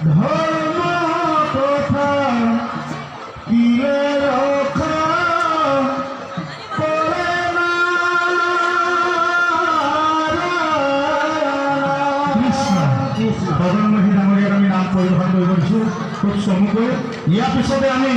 ধৰ্ম কথা কিলে ৰখা কৰে কৃষ্ণ ভগৱান মহী ডাঙৰীয়াক আমি নাম পৰিৱেশন কৰিব দিছোঁ খুব চমুকৈ। ইয়াৰ পিছতে আমি